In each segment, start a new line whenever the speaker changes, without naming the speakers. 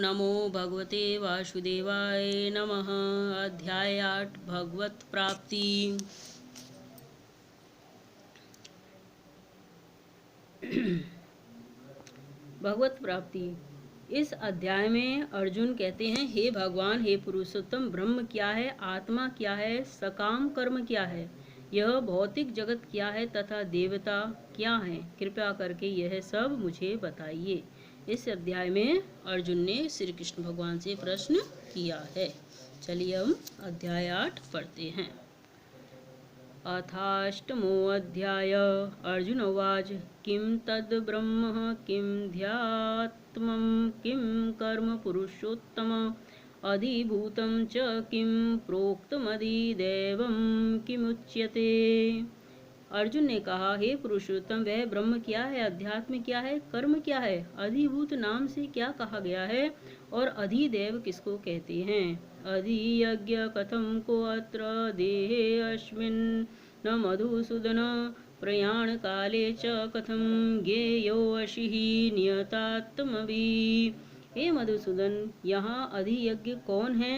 नमो भगवते वासुदेवाय नमः। अध्याय 8 भगवत प्राप्ति। भगवत प्राप्ति। इस अध्याय में अर्जुन कहते हैं, हे भगवान, हे पुरुषोत्तम, ब्रह्म क्या है, आत्मा क्या है, सकाम कर्म क्या है, यह भौतिक जगत क्या है तथा देवता क्या है, कृपया करके यह सब मुझे बताइए। इस अध्याय में अर्जुन ने श्री कृष्ण भगवान से प्रश्न किया है। चलिए हम अध्याय 8 पढ़ते हैं। अथाष्टमोऽध्याय। अर्जुन उवाच, किं तद् ब्रह्म, किं ध्यात्मं, किं कर्म पुरुषोत्तम, अधिभूतं च किं प्रोक्तमधिदैवं किमुच्यते। अर्जुन ने कहा, हे पुरुषोत्तम, वह ब्रह्म क्या है, अध्यात्म क्या है, कर्म क्या है, अधिभूत नाम से क्या कहा गया है और अधिदेव किसको कहते हैं। अधियज्ञ कथम को अत्र देहे अस्मिन् न मधुसूदन, प्रयाण काले च कथम ज्ञेयो अशिः नियतात्मभिः। हे मधुसूदन, यहाँ अधियज्ञ कौन है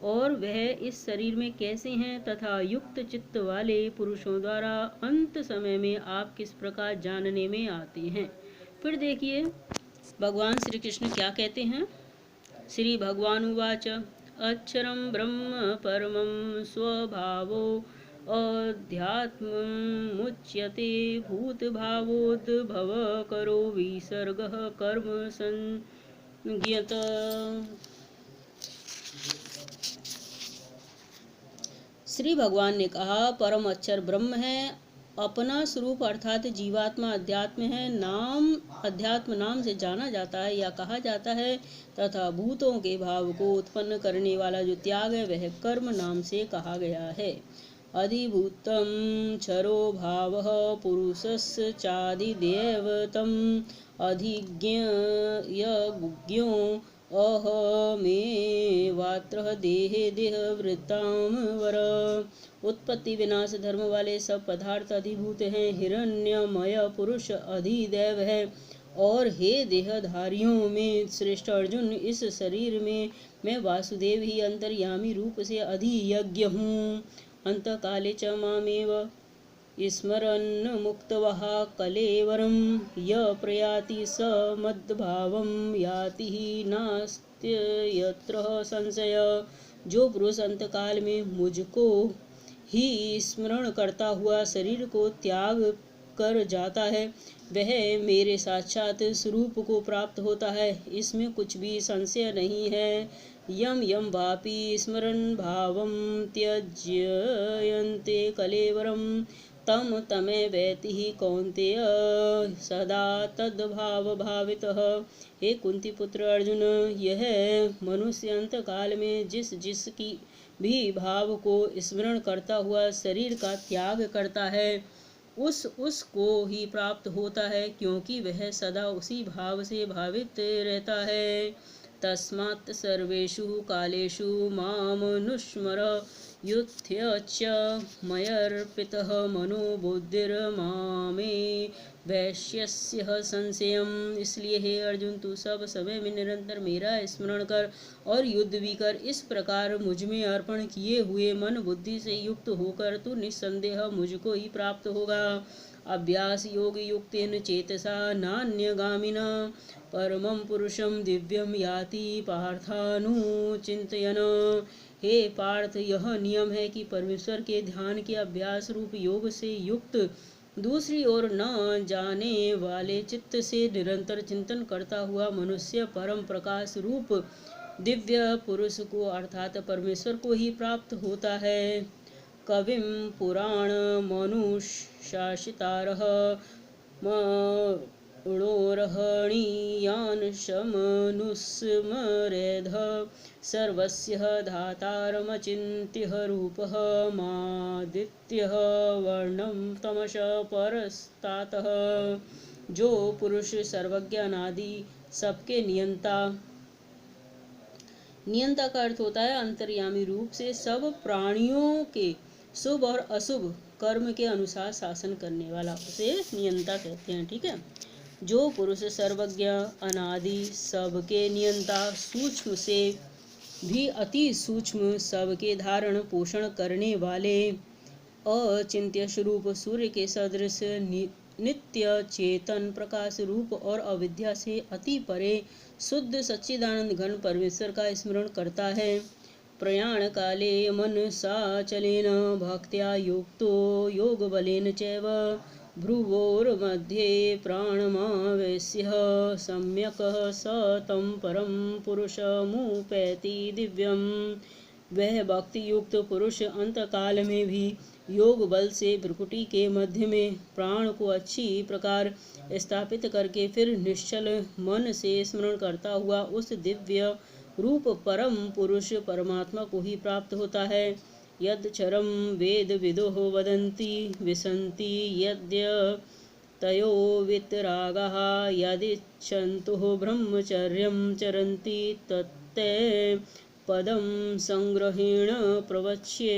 और वह इस शरीर में कैसे हैं तथा युक्त चित्त वाले पुरुषों द्वारा अंत समय में आप किस प्रकार जानने में आते हैं। फिर देखिए भगवान श्री कृष्ण क्या कहते हैं। श्री भगवान उवाच, अक्षरं ब्रह्म परमं स्वभावो अध्यात्मं मुच्यते, भूतभावोद्भव करो विसर्गः कर्म संज्ञत। श्री भगवान ने कहा, परम अक्षर ब्रह्म है, अपना स्वरूप अर्थात जीवात्मा अध्यात्म है, नाम अध्यात्म नाम से जाना जाता है या कहा जाता है, तथा भूतों के भाव को उत्पन्न करने वाला जो त्याग है वह कर्म नाम से कहा गया है। अधिभूतं क्षरो भावः पुरुषस्य चाधिदैवतम्, अधिज्ञेयो अहमेवात्र देहे देहवृत्तां वर। उत्पत्ति विनाश धर्म वाले सब पदार्थ अधिभूत हैं, हिरण्यमय पुरुष अधिदैव है। और हे देहधारियों में श्रेष्ठ अर्जुन, इस शरीर में मैं वासुदेव ही अंतर्यामी रूप से अधियज्ञ हूँ। अंतकाले च मामेव स्मरन् मुक्तवः कलेवरं, य प्रयाति स मद्भावं याति नास्त्यत्र संशय। जो पुरुष अंतकाल में मुझको ही स्मरण करता हुआ शरीर को त्याग कर जाता है, वह मेरे साक्षात स्वरूप को प्राप्त होता है, इसमें कुछ भी संशय नहीं है। यम यम वापि स्मरन् भावं त्यज्यन्ते कलेवरं, तम तमेवैति कौन्तेय सदा तद्भाव भावितः। हे कुंती पुत्र अर्जुन, यह मनुष्य अंतकाल में जिसकी भी भाव को स्मरण करता हुआ शरीर का त्याग करता है, उसको ही प्राप्त होता है, क्योंकि वह सदा उसी भाव से भावित रहता है। तस्मात् सर्वेषु कालेषु मामनुस्मर युध्यच मयर्पितः मनो बुद्धिर्मामे वैश्यस्य संशयम्। इसलिए हे अर्जुन, तू सब समय में निरंतर मेरा स्मरण कर और युद्ध भी कर। इस प्रकार मुझ में अर्पण किए हुए मन बुद्धि से युक्त होकर तू निस्संदेह मुझको ही प्राप्त होगा। अभ्यास योग युक्तेन चेतसा नान्यगामिना परमं पुरुषं दिव्यं याति पार्थानुचिन्तयन्। हे पार्थ, यह नियम है कि परमेश्वर के ध्यान के अभ्यास रूप योग से युक्त दूसरी ओर न जाने वाले चित्त से निरंतर चिंतन करता हुआ मनुष्य परम प्रकाश रूप दिव्य पुरुष को अर्थात परमेश्वर को ही प्राप्त होता है। कविं पुराण मनुशासितारः मणोरहणीयान् समनुस्मरेद्, सर्वस्य धातारमचिन्त्यः रूपः मादित्यः वर्णं तमस परस्तातः। जो पुरुष सर्वज्ञ अनादि सबके नियंता का अर्थ होता है अंतर्यामी रूप से सब प्राणियों के शुभ और अशुभ कर्म के अनुसार शासन करने वाला, उसे नियंता कहते हैं। ठीक है। जो पुरुष सर्वज्ञ, अनादि, सबके नियंता, सूक्ष्म से भी अति सूक्ष्म, सबके धारण पोषण करने वाले, अचिंत्य स्वरूप, सूर्य के सदृश, नित्य चेतन प्रकाश रूप और अविद्या से अति परे शुद्ध सच्चिदानंद घन परमेश्वर का स्मरण करता है। प्रयाण काले मनसाचलेन भक्त्या युक्तो योग बलेन चैव भ्रुवोर्मध्ये प्राणमावेश्य सम्यक् स तं परम पुरुषमुपैति दिव्यम। वह भक्ति युक्त पुरुष अंतकाल में भी योग बल से भ्रुकुटी के मध्य में प्राण को अच्छी प्रकार स्थापित करके फिर निश्चल मन से स्मरण करता हुआ उस दिव्य रूप परम पुरुष परमात्मा को ही प्राप्त होता है। यद चरम वेद विदो वदन्ति विसन्ति यद्य तयो वितरागाः यदिच्छन्तु ब्रह्मचर्यं चरन्ति तत्ते पदम संग्रहेण प्रवक्ष्ये।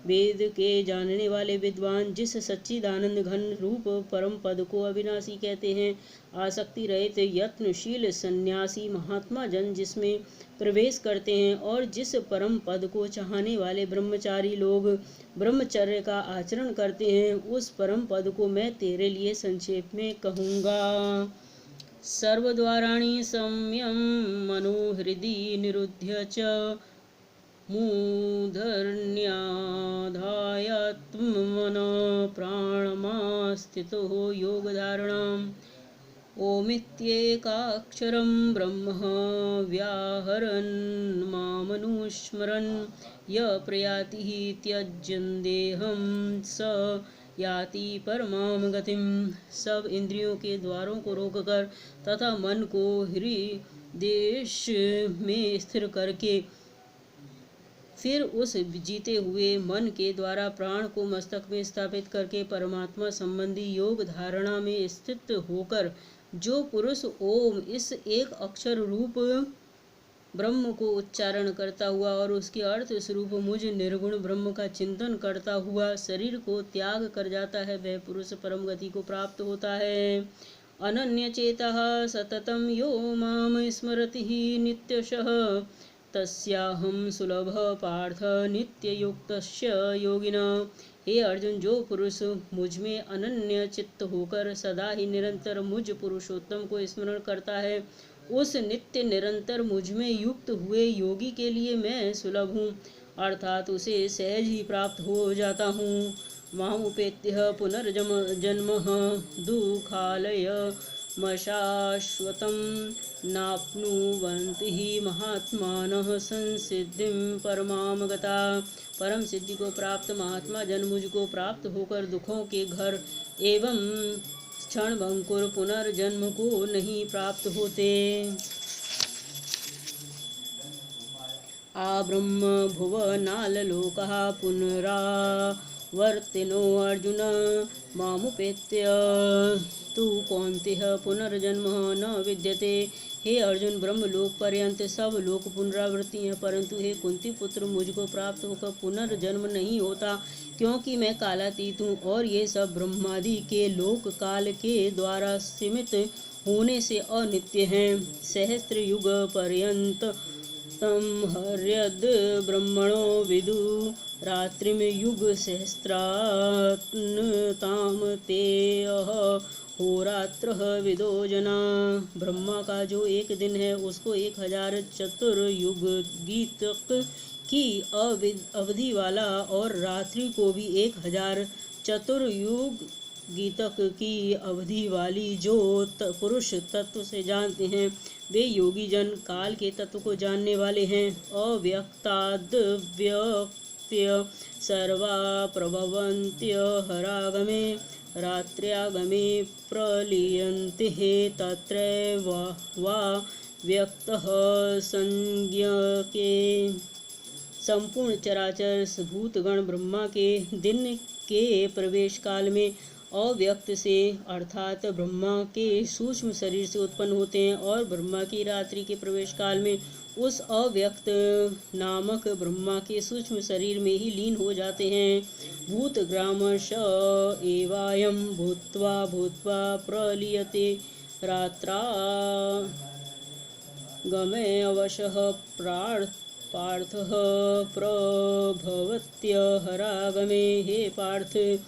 वेद के जानने वाले विद्वान जिस सच्चिदानंद घन रूप परम पद को अविनाशी कहते हैं, आसक्ति रहित यत्नशील सन्यासी महात्मा जन जिसमें प्रवेश करते हैं और जिस परम पद को चाहने वाले ब्रह्मचारी लोग ब्रह्मचर्य का आचरण करते हैं, उस परम पद को मैं तेरे लिए संक्षेप में कहूँगा। सर्वद्वाराणि संयम मनोहृदि निरुध्य च मूर्धन्याधायात्मन प्राणमास्थितो योगधारणम्। ओमित्येकाक्षरं ब्रह्म व्याहरन् मामनुस्मरन् य प्रयाति त्यज्यन् देहं स याति परमां गतिम। सब इंद्रियों के द्वारों को रोककर तथा मन को हृदय में स्थिर करके फिर उस जीते हुए मन के द्वारा प्राण को मस्तक में स्थापित करके परमात्मा संबंधी योग धारणा में स्थित होकर जो पुरुष ओम इस एक अक्षर रूप ब्रह्म को उच्चारण करता हुआ और उसके अर्थ स्वरूप मुझ निर्गुण ब्रह्म का चिंतन करता हुआ शरीर को त्याग कर जाता है, वह पुरुष परम गति को प्राप्त होता है। अनन्य चेतः सततं यो माम स्मरति नित्यशः तस्याहं सुलभ पार्थ नित्ययुक्तस्य योगिनः। हे अर्जुन, जो पुरुष मुझ में अनन्य चित्त होकर सदा ही निरंतर मुझ पुरुषोत्तम को स्मरण करता है, उस नित्य निरंतर मुझ में युक्त हुए योगी के लिए मैं सुलभ हूँ, अर्थात उसे सहज ही प्राप्त हो जाता हूँ। मामुपेत्य पुनर्जन्म दुःखालय मशाश्वतं नाप्नुवन्ति ही महात्मानः संसिद्धिं परमां गता। परम सिद्धि को प्राप्त महात्मा जन मुझको प्राप्त होकर दुखों के घर एवं क्षणभंकुर पुनर्जन्म को नहीं प्राप्त होते। आ ब्रह्म भुवनालोकः पुनरावर्तिनो अर्जुन मामुपेत्य तु कौन्तेय पुनर्जन्म न विद्यते। हे अर्जुन, ब्रह्मलोक पर्यंत सब लोक पुनरावृत्ति हैं, परंतु हे कुंती पुत्र, मुझको प्राप्त होकर पुनर्जन्म नहीं होता, क्योंकि मैं कालातीत हूँ और ये सब ब्रह्मादि के लोक काल के द्वारा सीमित होने से अनित्य हैं। सहस्त्र युग पर्यंत तम हर्यद ब्रह्मणो विदु रात्रिम युग सहस्रात्म ते होरात्र विदो जना। ब्रह्मा का जो एक दिन है उसको 1000 चतुर्युगी तक की अवधि वाला और रात्रि को भी 1000 चतुर्युगी तक की अवधि वाली जो पुरुष तत्व से जानते हैं, वे योगी जन काल के तत्व को जानने वाले हैं। अव्यक्ताद्व्यक्त्य सर्वा प्रभवन्त्य हरागमे रात्र्यागमे प्रलीयन्ते तत्रैव वा व्यक्तः संज्ञके। संपूर्ण चराचर भूतगण ब्रह्मा के दिन के प्रवेश काल में अव्यक्त से अर्थात ब्रह्मा के सूक्ष्म शरीर से उत्पन्न होते हैं और ब्रह्मा की रात्रि के प्रवेश काल में उस अव्यक्त नामक ब्रह्मा के सूक्ष्म शरीर में ही लीन हो जाते हैं। भूतग्रामश एवायं भूत्वा भूत्वा प्रलीयते रात्रा गमे अवशः पार्थः प्रभवत्य हरागमे। हे पार्थ,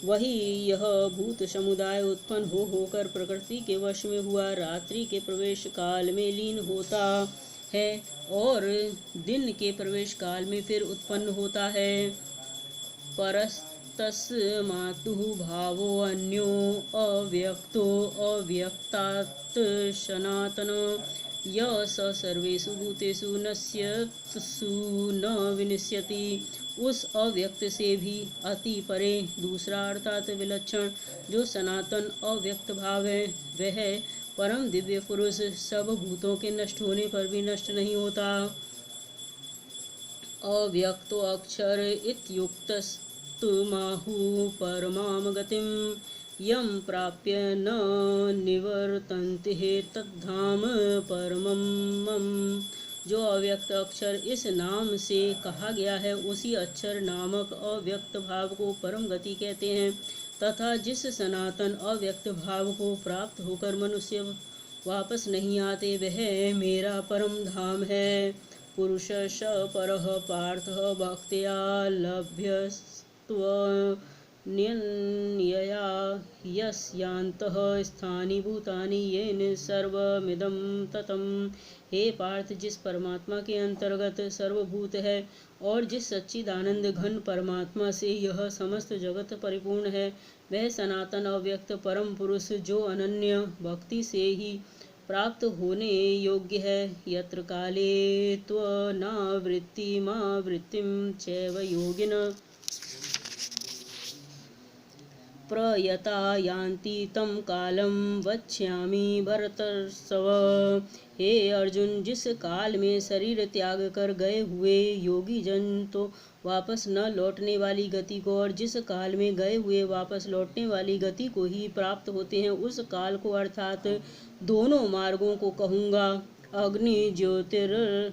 वही यह भूत समुदाय उत्पन्न होकर प्रकृति के वश में हुआ रात्रि के प्रवेश काल में लीन होता है और दिन के प्रवेश काल में फिर उत्पन्न होता है। परस्तस्मातु भावो अन्यो अव्यक्तो अव्यक्तात् सनातन य स सर्वेषु भूतेषु नश्यत्सु न विनश्यति। उस अव्यक्त से भी अति परे दूसरा अर्थात विलक्षण जो सनातन अव्यक्त भाव है, वह परम दिव्य पुरुष सब भूतों के नष्ट होने पर भी नष्ट नहीं होता। अव्यक्तो अक्षर इत्युक्तस्तुमाहु परमां गतिं यं प्राप्य न निवर्तन्ते तद्धाम परमं मम। जो अव्यक्त अक्षर इस नाम से कहा गया है, उसी अक्षर नामक अव्यक्त भाव को परम गति कहते हैं तथा जिस सनातन अव्यक्त भाव को प्राप्त होकर मनुष्य वापस नहीं आते, वह मेरा परम धाम है। पुरुष स परः पार्थः भक्त्या लभ्यस्त्वन्यया यस्यान्तः स्थानि भूतानि येन सर्वमिदं ततं। हे पार्थ, जिस परमात्मा के अंतर्गत सर्वभूत है और जिस सच्चिदानंद घन परमात्मा से यह समस्त जगत परिपूर्ण है, वह सनातन अव्यक्त परम पुरुष जो अनन्य भक्ति से ही प्राप्त होने योग्य है। यत्र काले त्वनावृत्तिमावृत्तिं चैव योगिनः प्रयता यान्ति तं कालं वक्ष्यामि भरतर्षभ। हे अर्जुन, जिस काल में शरीर त्याग कर गए हुए योगी जन तो वापस न लौटने वाली गति को और जिस काल में गए हुए वापस लौटने वाली गति को ही प्राप्त होते हैं, उस काल को अर्थात दोनों मार्गों को कहूँगा। अग्नि ज्योतिर्रह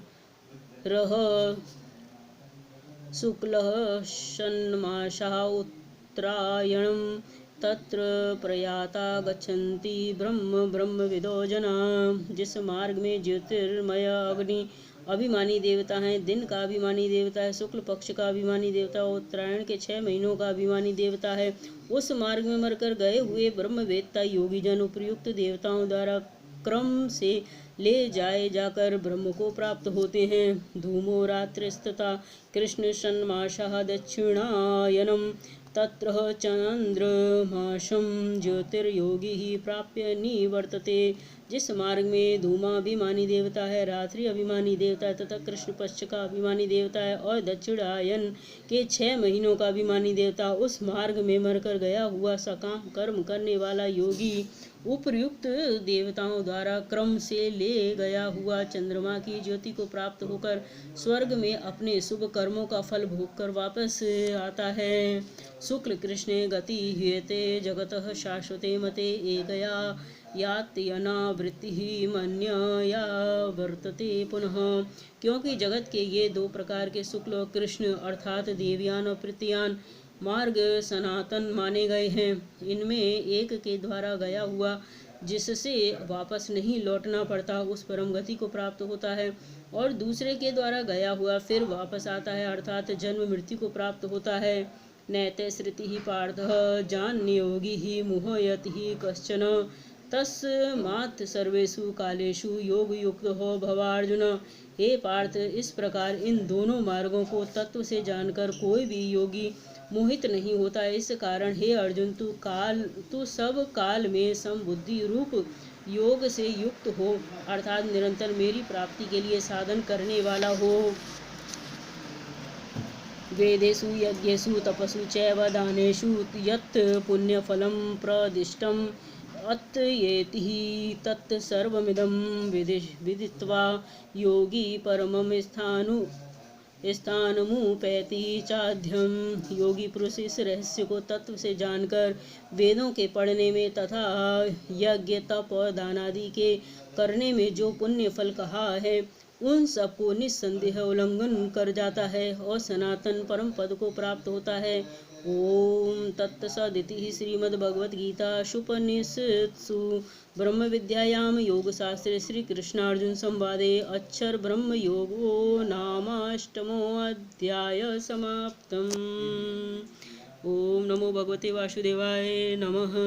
शुक्लः षण्मासः उत्तरायणं तत्र प्रयाता गच्छन्ति ब्रह्मविदो जना। जिस मार्ग में ज्योतिर्मय अग्नि अभिमानी देवता हैं, दिन का अभिमानी देवता है, शुक्ल पक्ष का अभिमानी देवता, उत्तरायण के 6 महीनों का अभिमानी देवता है, उस मार्ग में मरकर गए हुए ब्रह्मवेत्ता योगी जन उपयुक्त देवताओं द्वारा क्रम से ले जाए जाकर ब्रह्म को प्राप्त होते हैं। धूमो रात्रिस्तथा कृष्ण षण्मासः दक्षिणायनम तत्र चंद्रमासं ज्योतिर्योगी प्राप्य निवर्तते। जिस मार्ग में धूमाभिमानी देवता है, रात्रि अभिमानी देवता है तथा कृष्ण पक्ष का अभिमानी देवता है और दक्षिणायन के 6 महीनों का अभिमानी देवता, उस मार्ग में मरकर गया हुआ सकाम कर्म करने वाला योगी उपयुक्त देवताओं द्वारा क्रम से ले गया हुआ चंद्रमा की ज्योति को प्राप्त होकर स्वर्ग में अपने शुभ कर्मों का फल भोगकर वापस आता है। शुक्ल कृष्णे गति ह्येते जगतः शाश्वते मते एकया यात्यनावृत्तिः मन्यया वर्तते पुनः। क्योंकि जगत के ये 2 प्रकार के शुक्ल और कृष्ण अर्थात देवयान और पृथ्वीयान मार्ग सनातन माने गए हैं। इनमें एक के द्वारा गया हुआ जिससे वापस नहीं लौटना पड़ता, उस परम गति को प्राप्त होता है, और दूसरे के द्वारा गया हुआ फिर वापस आता है अर्थात जन्म मृत्यु को प्राप्त होता है। नैते श्रुतिः पार्थः जान्योगिः मुह्यति कश्चन तस्मात् सर्वेषु कालेषु योगयुक्तो भव अर्जुन। हे पार्थ, इस प्रकार इन दोनों मार्गों को तत्व से जानकर कोई भी योगी मोहित नहीं होता। इस कारण हे अर्जुन, तू सब काल में समबुद्धि रूप योग से युक्त हो अर्थात निरंतर मेरी प्राप्ति के लिए साधन करने वाला हो। वेदेषु यज्ञेषु तपसु चैव दानेषु यत् पुण्यफलं प्रदिष्टम् अत्येति तत् सर्वमिदं विदित्वा योगी परमं स्थानमुपैति चाध्यम। योगी पुरुष इस रहस्य को तत्व से जानकर वेदों के पढ़ने में तथा यज्ञ तप और दान आदि के करने में जो पुण्य फल कहा है उन सबको निस्संदेह उल्लंघन कर जाता है और सनातन परम पद को प्राप्त होता है। ओम तत्सदिति श्रीमद्भगवद्गीतासु उपनिषत्सु ब्रह्म विद्यायां योगशास्त्रे श्री कृष्णार्जुन संवादे अक्षर ब्रह्म योगो नामाष्टमो अध्याय समाप्तम्। ओम नमो भगवते वासुदेवाय नमः।